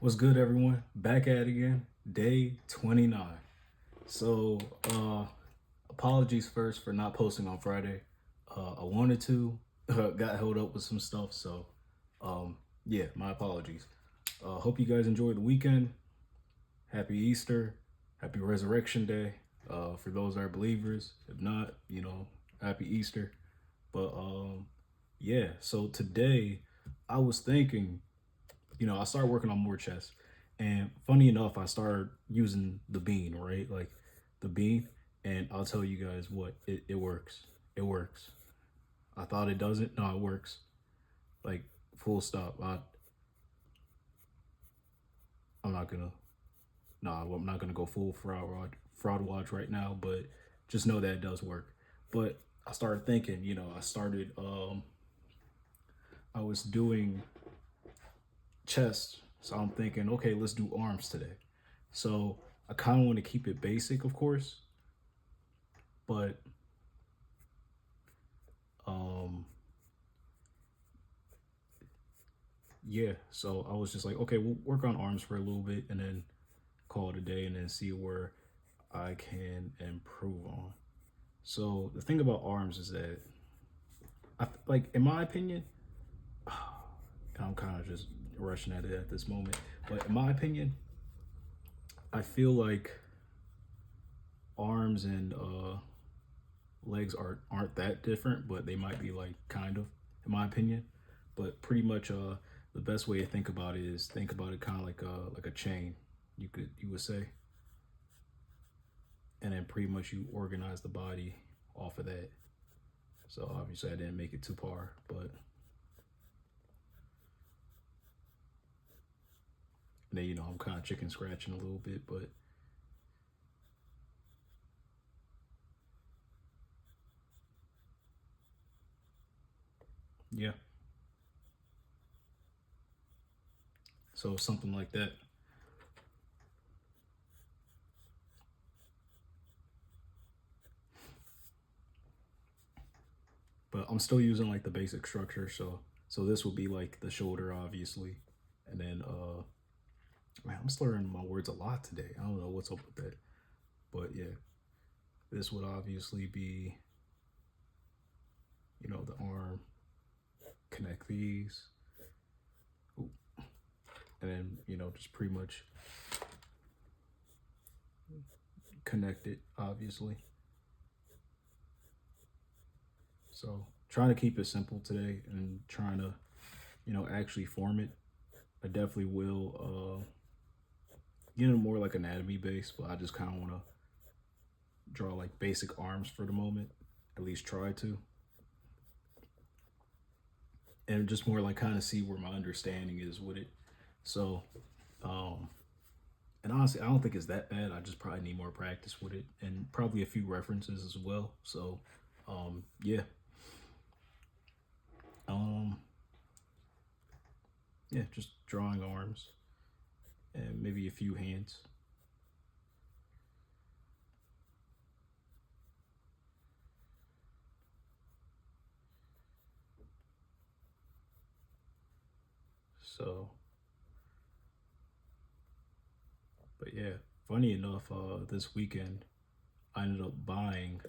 What's good, everyone? Back at it again, day 29. So, apologies first for not posting on Friday. I wanted to, got held up with some stuff. So, yeah, my apologies. Hope you guys enjoyed the weekend. Happy Easter. Happy Resurrection Day. For those that are believers. If not, happy Easter. But, yeah, so today I was thinking, I started working on more chess. And funny enough, I started using the bean, right? Like the bean. And I'll tell you guys what, it works. It works. I thought it doesn't. No, it works. Like full stop. I'm not gonna no, I'm not gonna go full fraud watch right now, but just know that it does work. But I started thinking, I was doing chest. So I'm thinking, okay, let's do arms today. So I kind of want to keep it basic, of course, but um, yeah. So I was just like, okay, we'll work on arms for a little bit and then call it a day and then see where I can improve on. So the thing about arms is that like, in my opinion, and I'm kind of just rushing at it at this moment, but in my opinion, I feel like arms and legs aren't that different, but they might be like kind of, in my opinion. But pretty much, the best way to think about it is think about it kind of like a chain. You would say, and then pretty much you organize the body off of that. So obviously I didn't make it too far, but then I'm kind of chicken scratching a little bit, but yeah. So something like that. But I'm still using like the basic structure, so this would be like the shoulder, obviously, and then man, I'm slurring my words a lot today. I don't know what's up with that, but yeah, this would obviously be, the arm. Connect these, ooh, and then just pretty much connect it, obviously. So trying to keep it simple today and trying to actually form it. I definitely will get it more like anatomy based, but I just kind of want to draw like basic arms for the moment, at least try to, and just more like kind of see where my understanding is with it. So, um, and honestly, I don't think it's that bad. I just probably need more practice with it and probably a few references as well. So, yeah, um, yeah, just drawing arms and maybe a few hands. So, but yeah, funny enough, this weekend I ended up buying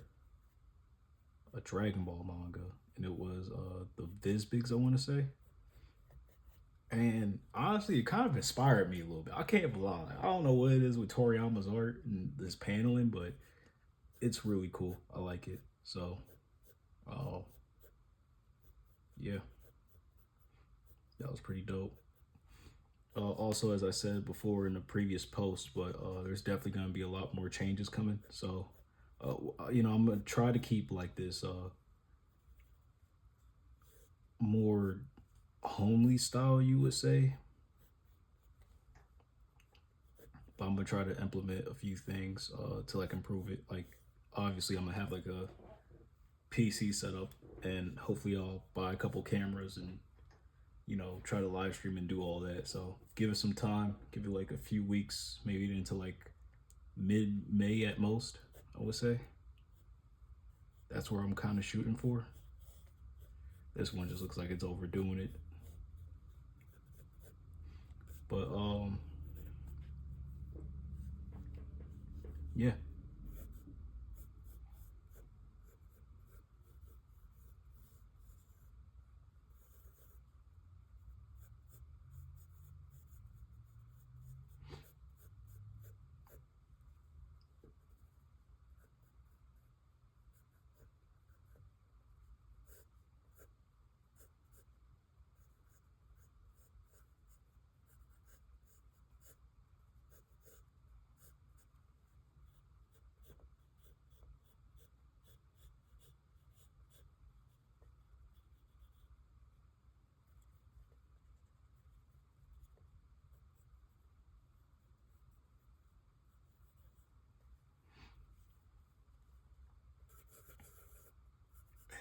a Dragon Ball manga, and it was the Vizbigs, I want to say. And honestly, it kind of inspired me a little bit. I can't lie. I don't know what it is with Toriyama's art and this paneling, but it's really cool. I like it. So, uh, yeah, that was pretty dope. Also, as I said before in the previous post, but there's definitely going to be a lot more changes coming. So, I'm going to try to keep like this more homely style, you would say. But I'm going to try to implement a few things to like improve it. Like, obviously, I'm going to have like a PC setup and hopefully I'll buy a couple cameras and try to live stream and do all that. So give it some time, give it like a few weeks, maybe into like mid-May at most, I would say. That's where I'm kind of shooting for. This one just looks like it's overdoing it. But Yeah.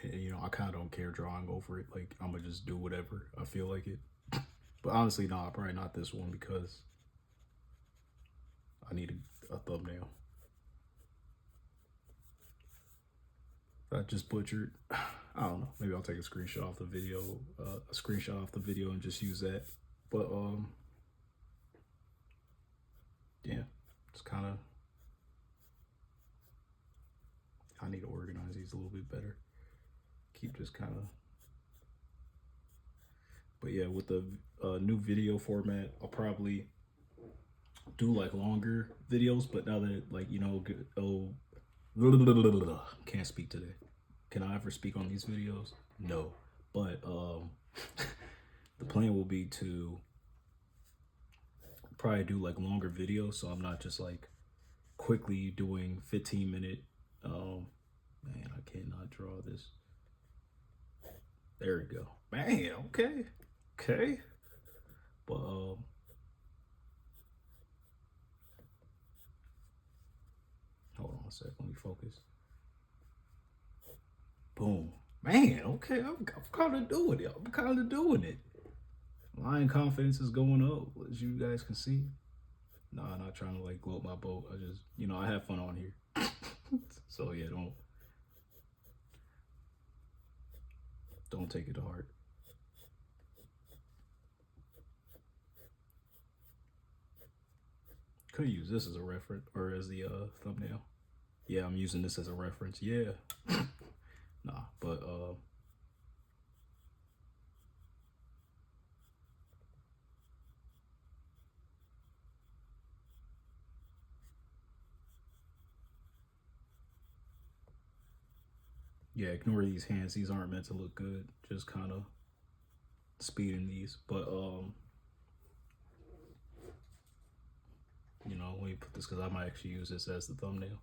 And, you know, I kind of don't care drawing over it. Like, I'm gonna just do whatever I feel like it. But honestly, no, probably not this one because I need a thumbnail. I just butchered. I don't know. Maybe I'll take a screenshot off the video, and just use that. But yeah, it's kind of. I need to organize these a little bit better. Keep just kind of. But yeah, with the new video format, I'll probably do like longer videos. But now that like oh, can't speak today. Can I ever speak on these videos? No. But the plan will be to probably do like longer videos, so I'm not just like quickly doing 15-minute. Man, I cannot draw this. There we go. Man, okay. But hold on a sec. Let me focus. Boom. Man, okay. I'm kind of doing it. Lion confidence is going up, as you guys can see. Nah, not trying to like gloat my boat. I just, I have fun on here. So yeah, don't take it to heart. Could use this as a reference or as the thumbnail. Yeah, I'm using this as a reference. Yeah. Nah, but yeah, ignore these hands. These aren't meant to look good. Just kind of speeding these. But let me put this because I might actually use this as the thumbnail.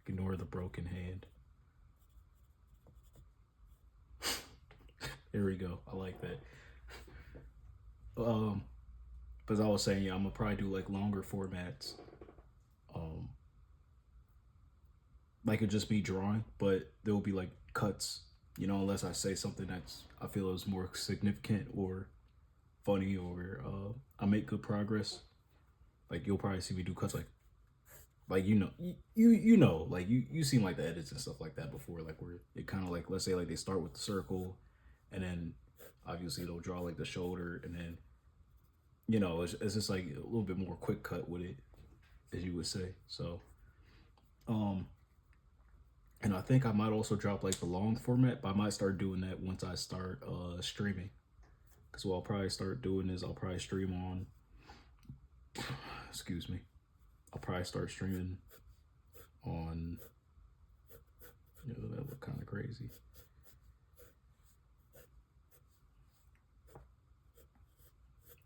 Ignore the broken hand. There we go. I like that. But as I was saying, yeah, I'm gonna probably do like longer formats. Like it just be drawing, but there will be like cuts, unless I say something that's I feel is more significant or funny or I make good progress. Like you'll probably see me do cuts like like you seen like the edits and stuff like that before, like where it kind of like let's say like they start with the circle, and then obviously they'll draw like the shoulder, and then it's just like a little bit more quick cut with it, as you would say. So, and I think I might also drop like the long format, but I might start doing that once I start streaming. Because what I'll probably start doing is I'll probably stream on. Excuse me. I'll probably start streaming on. That look kind of crazy.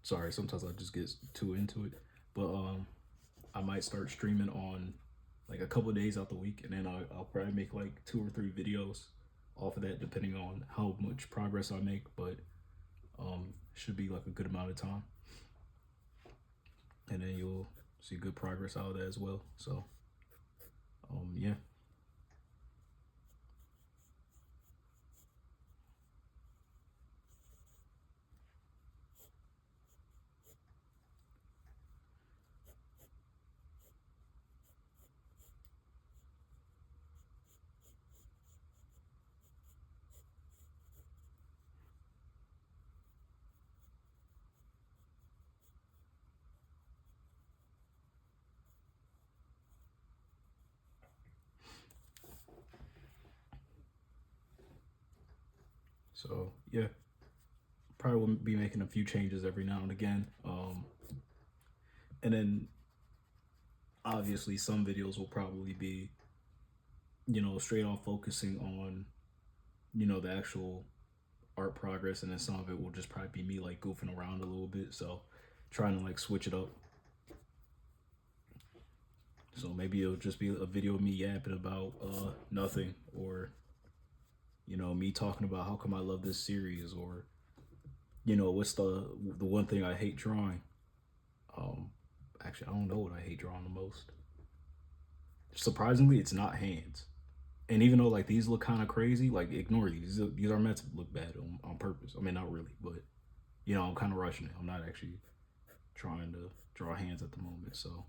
Sorry, sometimes I just get too into it. But I might start streaming on like a couple of days out the week, and then I'll probably make like 2 or 3 videos off of that, depending on how much progress I make. But should be like a good amount of time, and then you'll see good progress out of that as well. So yeah. So yeah, probably will be making a few changes every now and again. And then obviously some videos will probably be, straight on focusing on, the actual art progress, and then some of it will just probably be me like goofing around a little bit. So trying to like switch it up. So maybe it'll just be a video of me yapping about nothing, or me talking about how come I love this series, or what's the one thing I hate drawing. Um, Actually, I don't know what I hate drawing the most. Surprisingly, it's not hands. And even though like these look kind of crazy, like ignore these. These are meant to look bad on purpose. I mean, not really, but I'm kind of rushing it. I'm not actually trying to draw hands at the moment. So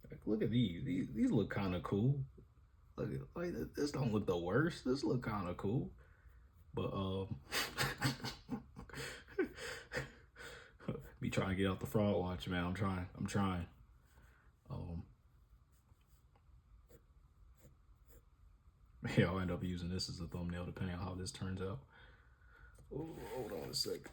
like, look at these. These look kind of cool. Look, like this don't look the worst. This look kind of cool, but me trying to get out the fraud watch, man. I'm trying. I'm trying. Um, yeah, I'll end up using this as a thumbnail depending on how this turns out. Oh, hold on a second.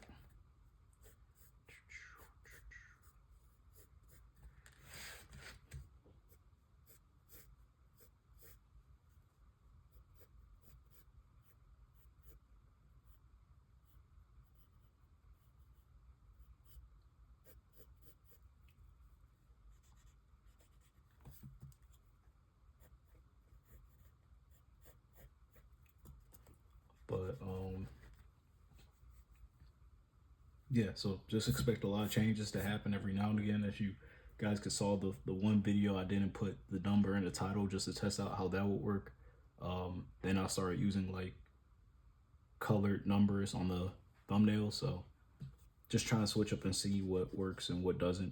But yeah, so just expect a lot of changes to happen every now and again. As you guys could saw the one video I didn't put the number in the title just to test out how that would work. Then I started using like colored numbers on the thumbnail. So just trying to switch up and see what works and what doesn't.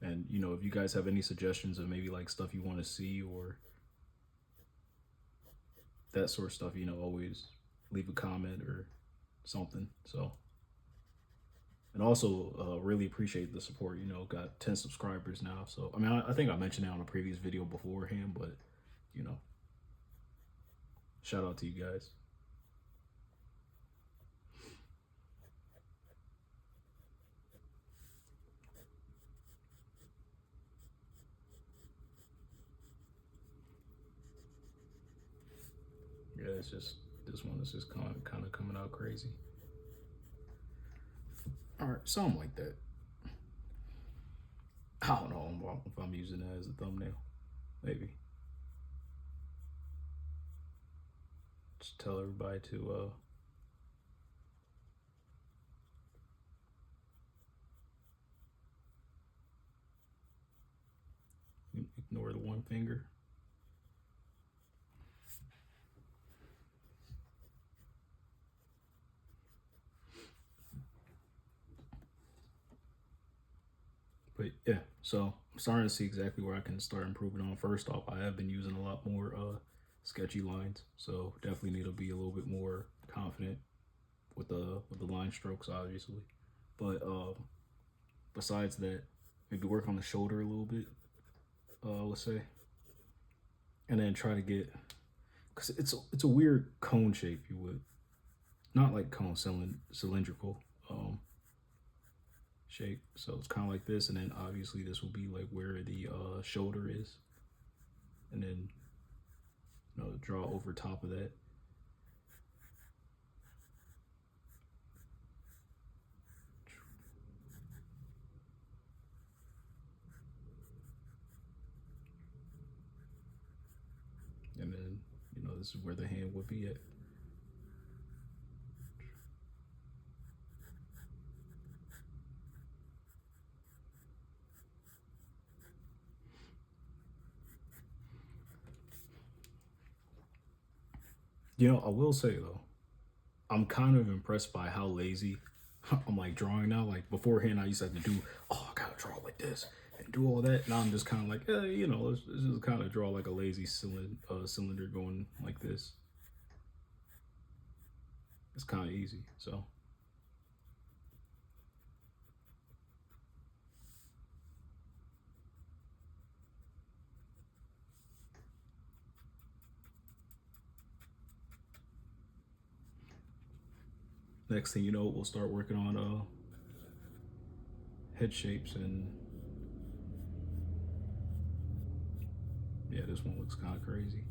And if you guys have any suggestions of maybe like stuff you want to see or that sort of stuff, always leave a comment or something. So, and also really appreciate the support. Got 10 subscribers now. So I mean, I think I mentioned that on a previous video beforehand, but shout out to you guys. Yeah, it's just this one is just kind of coming out crazy. All right, something like that. I don't know if I'm using that as a thumbnail. Maybe. Just tell everybody to ignore the one finger. But yeah, so I'm starting to see exactly where I can start improving on. First off, I have been using a lot more sketchy lines, so definitely need to be a little bit more confident with the line strokes, obviously. But besides that, maybe work on the shoulder a little bit, let's say, and then try to get, because it's a weird cone shape. You would not like cone cylindrical shape. So it's kind of like this, and then obviously this will be like where the shoulder is, and then draw over top of that. And then this is where the hand would be at. I will say though, I'm kind of impressed by how lazy I'm like drawing now. Like beforehand, I used to have to do, oh, I gotta draw like this and do all that. Now I'm just kind of like, let's just kind of draw like a lazy cylinder going like this. it's kind of easy. So next thing you know, we'll start working on head shapes. And yeah, this one looks kind of crazy,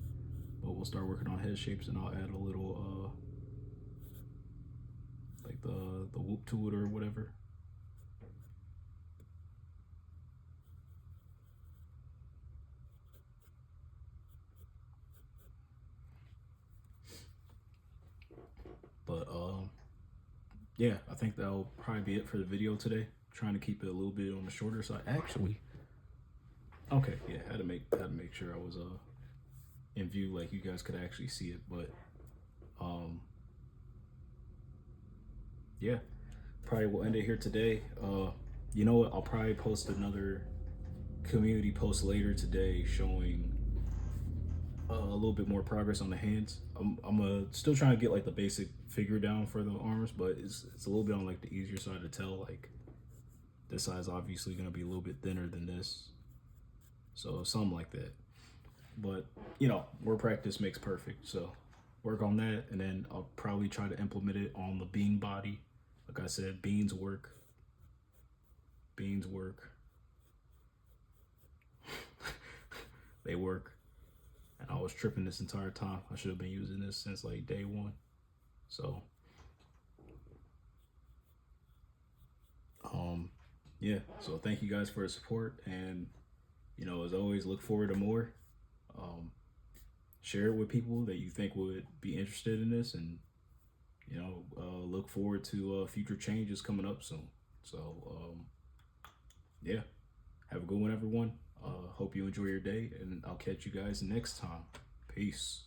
but we'll start working on head shapes, and I'll add a little like the whoop to it or whatever. But yeah, I think that'll probably be it for the video today. Trying to keep it a little bit on the shorter side. Actually, okay, yeah, had to make sure I was in view, like you guys could actually see it. But yeah, probably will end it here today. You know what? I'll probably post another community post later today showing a little bit more progress on the hands. I'm still trying to get like the basic figure down for the arms, but it's a little bit on like the easier side to tell. Like this side's obviously gonna be a little bit thinner than this, so something like that. But you know, more practice makes perfect. So work on that, and then I'll probably try to implement it on the bean body. Like I said, beans work. Beans work. They work. And I was tripping this entire time. I should have been using this since like day one. So yeah, so thank you guys for the support, and you know, as always, look forward to more. um Share it with people that you think would be interested in this, and you know, look forward to future changes coming up soon. So yeah, have a good one, everyone. Hope you enjoy your day, and I'll catch you guys next time. Peace.